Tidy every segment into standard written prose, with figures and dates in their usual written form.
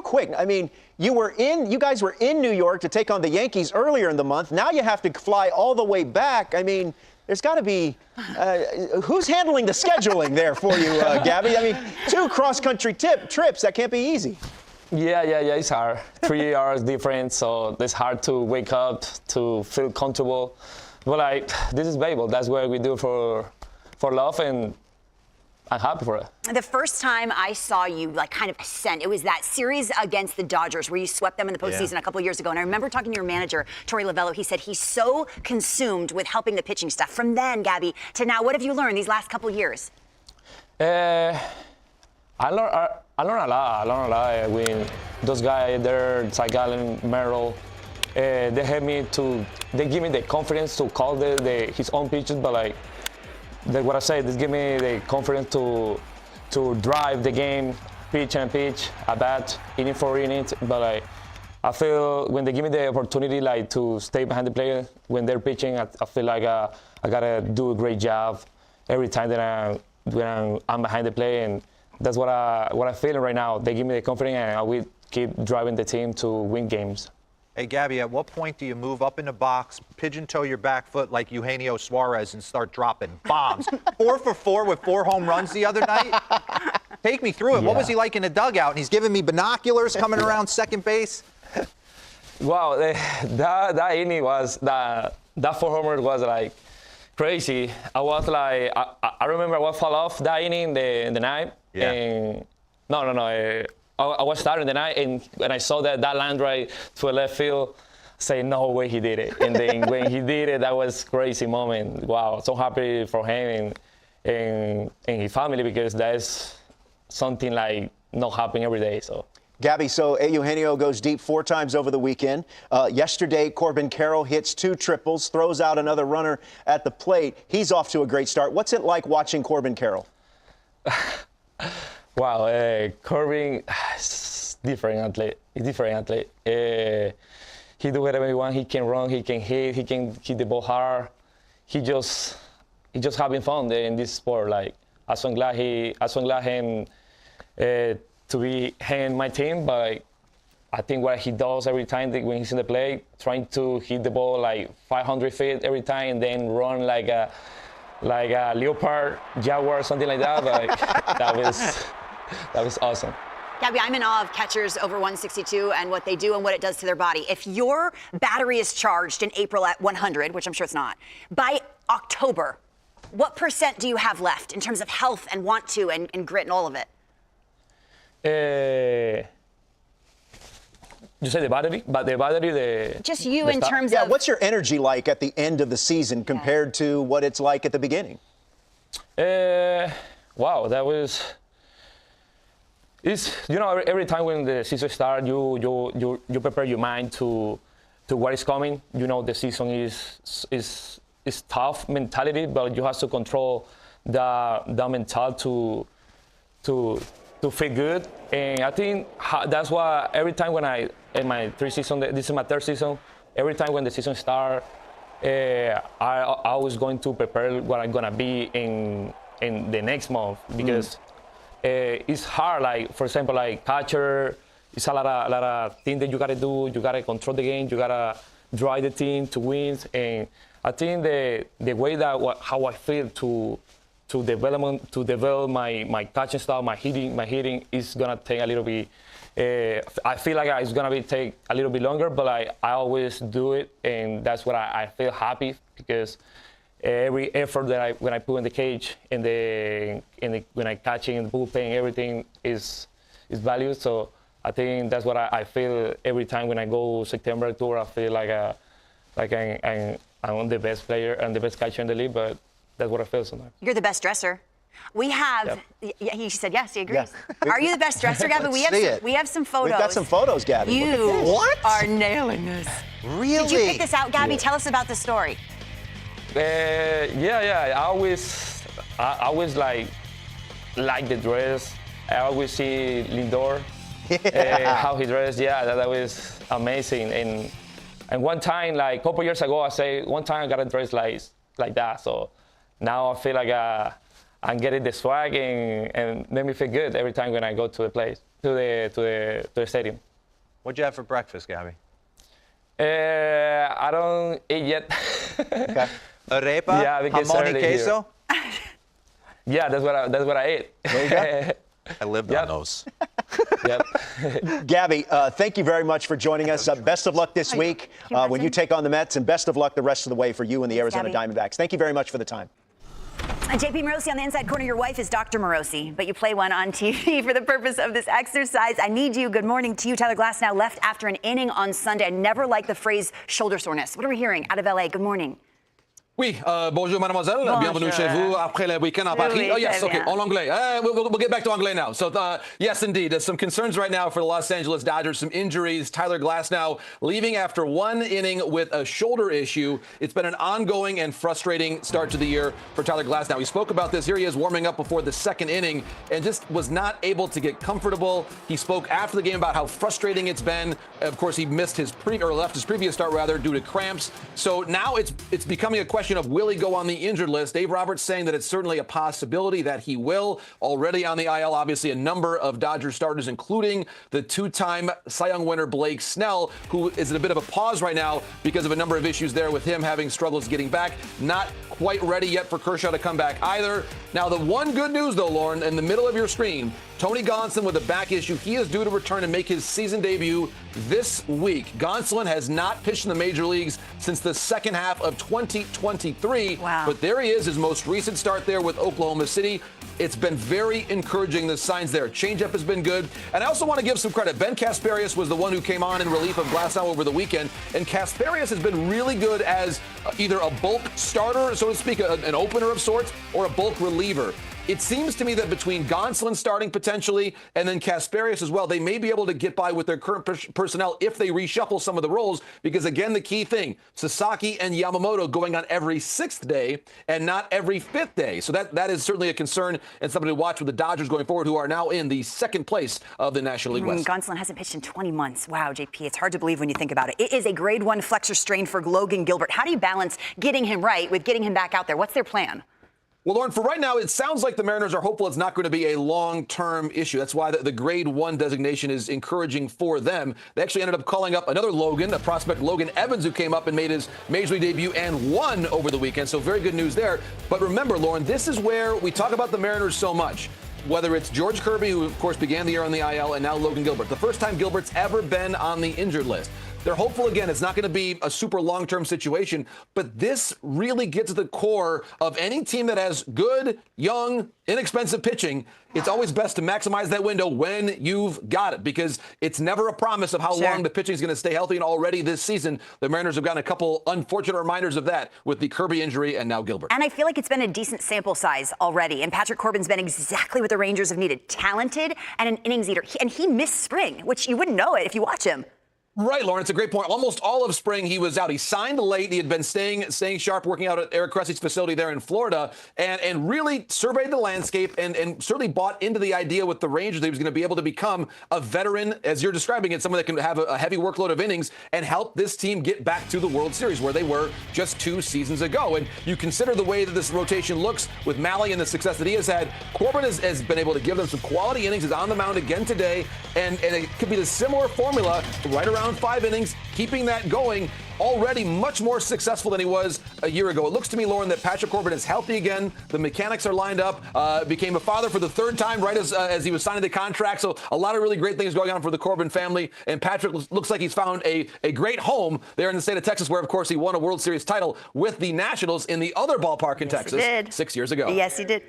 quick. I mean, you guys were in New York to take on the Yankees earlier in the month. Now you have to fly all the way back. I mean, there's got to be who's handling the scheduling there for you, Gabby? I mean, 2 cross-country trips, that can't be easy. Yeah, it's hard. 3 hours difference, so it's hard to wake up, to feel comfortable. But like, this is baseball. That's what we do for love, and I'm happy for it. The first time I saw you like kind of ascend, it was that series against the Dodgers where you swept them in the postseason a couple of years ago. And I remember talking to your manager, Torey Lovello. He said he's so consumed with helping the pitching staff. From then, Gabby, to now, what have you learned these last couple of years? I learned a lot. With those guys there, Ty Gallen, Merrill, they help me they give me the confidence to call his own pitches, but like, what I said, this give me the confidence to drive the game, pitch and pitch, at bat, inning for inning. But like, I feel when they give me the opportunity like to stay behind the player when they're pitching, I feel like I gotta do a great job every time that I'm behind the play, and that's what I'm feeling right now. They give me the confidence, and I will keep driving the team to win games. Hey, Gabby, at what point do you move up in the box, pigeon-toe your back foot like Eugenio Suarez and start dropping bombs? 4 for 4 with 4 home runs the other night? Take me through it. Yeah. What was he like in the dugout? And he's giving me binoculars coming around second base. Wow, that inning was, that 4 homers was like crazy. I was like, I remember I was fall off that inning in the night. Yeah. And I was starting the night, and when I saw that line right to a left field, say no way he did it. And then when he did it, that was crazy moment. Wow, so happy for him and his family, because that's something like not happening every day. So. Gabby, so Eugenio goes deep 4 times over the weekend. Yesterday, Corbin Carroll hits 2 triples, throws out another runner at the plate. He's off to a great start. What's it like watching Corbin Carroll? Wow, Corbin is different athlete. He's different athlete. He do whatever he wants. He can run. He can hit. He can hit the ball hard. He just having fun in this sport. Like, I'm so glad him to be in my team. But I think what he does every time when he's in the play, trying to hit the ball like 500 feet every time, and then run like a leopard, jaguar, something like that. Like, that was awesome. Gabby, I'm in awe of catchers over 162 and what they do and what it does to their body. If your battery is charged in April at 100, which I'm sure it's not, by October, what % do you have left in terms of health and want to and grit and all of it? You say the battery? But the battery, just you in terms of. What's your energy like at the end of the season compared to what it's like at the beginning? Wow, that was. Every time when the season starts, you prepare your mind to what is coming. You know, the season is tough mentality, but you have to control the mental to feel good. And I think that's why every time when in my 3 season, this is my 3rd season, every time when the season starts, I always going to prepare what I'm gonna be in the next month, because it's hard. Like, for example, like catcher, it's a lot of things that you gotta do. You gotta control the game. You gotta drive the team to win. And I think the way how I feel to develop my catching style, my hitting is gonna take a little bit. I feel like it's gonna take a little bit longer, but I always do it, and that's what I feel happy, because every effort that when I put in the cage, when I catching in the bullpen, everything is valued. So I think that's what I feel every time when I go September tour. I feel like I'm the best player and the best catcher in the league, but that's what I feel sometimes. You're the best dresser. We have. Yep. He said yes. He agrees. Yeah. Are you the best dresser, Gabby? We have some photos. We've got some photos, Gabby. You are nailing this. Really? Did you pick this out, Gabby? Yeah. Tell us about the story. Yeah. I always like the dress. I always see Lindor, how he dressed. Yeah, that was amazing. And one time, like a couple years ago, I got a dress like that. So now I feel like and getting the swag and make me feel good every time when I go to the place, to the stadium. What'd you have for breakfast, Gabby? I don't eat yet. Okay. Arepa? Yeah, because Jamón y early queso? Yeah, that's what I ate. There you go. I lived on those. Yep. Gabby, thank you very much for joining us. Best of luck this week when you take on the Mets, and best of luck the rest of the way for you and the Arizona Gabby. Diamondbacks. Thank you very much for the time. JP Morosi on the inside corner. Your wife is Dr. Morosi, but you play one on TV for the purpose of this exercise. I need you. Good morning to you. Tyler Glasnow left after an inning on Sunday. I never liked the phrase shoulder soreness. What are we hearing out of LA? Good morning. Oui, bonjour mademoiselle, bienvenue chez vous après le week-end à Paris. Oui, Oh yes, très okay, bien. en anglais. We'll get back to anglais now. So yes, indeed, there's some concerns right now for the Los Angeles Dodgers, some injuries. Tyler Glasnow leaving after one inning with a shoulder issue. It's been an ongoing and frustrating start to the year for Tyler Glasnow. He spoke about this. Here he is warming up before the second inning and just was not able to get comfortable. He spoke after the game about how frustrating it's been. Of course, he missed his left his previous start rather due to cramps. So now it's becoming a question of will he go on the injured list. Dave Roberts saying that it's certainly a possibility that he will. Already on the IL, obviously a number of Dodgers starters, including the two-time Cy Young winner Blake Snell, who is in a bit of a pause right now because of a number of issues there with him having struggles getting back. Not quite ready yet for Kershaw to come back either. Now, the one good news, though, Lauren, in the middle of your screen, Tony Gonsolin with a back issue. He is due to return and make his season debut this week. Gonsolin has not pitched in the major leagues since the second half of 2023. Wow. But there he is, his most recent start there with Oklahoma City. It's been very encouraging, the signs there. Changeup has been good. And I also want to give some credit. Ben Kasparias was the one who came on in relief of Glasnow over the weekend. And Kasparias has been really good as either a bulk starter, so to speak, an opener of sorts, or a bulk reliever. It seems to me that between Gonsolin starting potentially and then Kasparias as well, they may be able to get by with their current personnel if they reshuffle some of the roles. Because, again, the key thing, Sasaki and Yamamoto going on every sixth day and not every fifth day. So that is certainly a concern and something to watch with the Dodgers going forward, who are now in the second place of the National League West. Gonsolin hasn't pitched in 20 months. Wow, JP, it's hard to believe when you think about it. It is a grade 1 flexor strain for Logan Gilbert. How do you balance getting him right with getting him back out there? What's their plan? Well, Lauren, for right now, it sounds like the Mariners are hopeful it's not going to be a long-term issue. That's why the grade 1 designation is encouraging for them. They actually ended up calling up another Logan, a prospect, Logan Evans, who came up and made his Major League debut and won over the weekend. So very good news there. But remember, Lauren, this is where we talk about the Mariners so much. Whether it's George Kirby, who, of course, began the year on the IL, and now Logan Gilbert. The first time Gilbert's ever been on the injured list. They're hopeful, again, it's not going to be a super long-term situation, but this really gets to the core of any team that has good, young, inexpensive pitching. It's always best to maximize that window when you've got it, because it's never a promise of how long the pitching is going to stay healthy. And already this season, the Mariners have gotten a couple unfortunate reminders of that with the Kirby injury and now Gilbert. And I feel like it's been a decent sample size already. And Patrick Corbin's been exactly what the Rangers have needed. Talented and an innings eater. And he missed spring, which you wouldn't know it if you watch him. Right, Lauren, it's a great point. Almost all of spring he was out. He signed late. He had been staying sharp, working out at Eric Cressy's facility there in Florida, and really surveyed the landscape and certainly bought into the idea with the Rangers that he was going to be able to become a veteran, as you're describing it, someone that can have a heavy workload of innings and help this team get back to the World Series where they were just 2 seasons ago. And you consider the way that this rotation looks with Malley and the success that he has had. Corbin has been able to give them some quality innings. He's on the mound again today, and it could be the similar formula right around 5 innings, keeping that going. Already much more successful than he was a year ago. It looks to me, Lauren, that Patrick Corbin is healthy again. The mechanics are lined up. Became a father for the 3rd time right as he was signing the contract. So a lot of really great things going on for the Corbin family. And Patrick looks like he's found a great home there in the state of Texas, where, of course, he won a World Series title with the Nationals in the other ballpark in Texas 6 years ago. Yes, he did.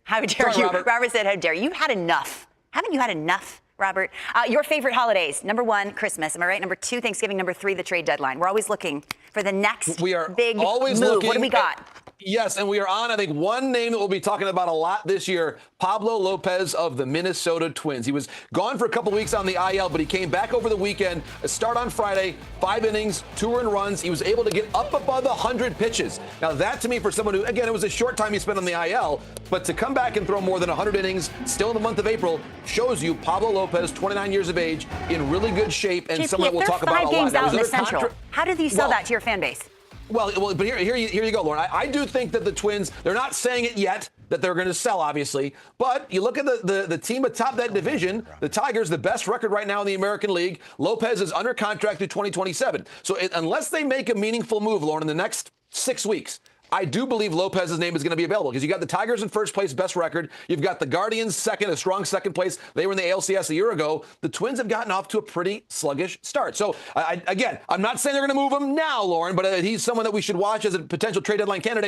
How dare you? Robert. Robert said, how dare you? You've had enough. Haven't you had enough, Robert? Your favorite holidays. Number 1, Christmas. Am I right? Number 2, Thanksgiving. Number 3, the trade deadline. We're always looking for the next big always move. looking. What do we got? Yes, and we are on, I think, one name that we'll be talking about a lot this year, Pablo Lopez of the Minnesota Twins. He was gone for a couple weeks on the IL, but he came back over the weekend. A start on Friday, 5 innings, 2 earned runs. He was able to get up above 100 pitches. Now, that to me, for someone who, again, it was a short time he spent on the IL, but to come back and throw more than 100 innings still in the month of April shows you Pablo Lopez, 29 years of age, in really good shape, and JP, someone that we'll talk about a lot. If they're 5 games Now, out in the his other Central, how do you sell that to your fan base? Well, but here you go, Lauren. I do think that the Twins, they're not saying it yet that they're going to sell, obviously. But you look at the team atop that division, the Tigers, the best record right now in the American League. Lopez is under contract through 2027. So unless they make a meaningful move, Lauren, in the next 6 weeks, I do believe Lopez's name is going to be available because you got the Tigers in first place, best record. You've got the Guardians second, a strong second place. They were in the ALCS a year ago. The Twins have gotten off to a pretty sluggish start. So, again, I'm not saying they're going to move him now, Lauren, but he's someone that we should watch as a potential trade deadline candidate.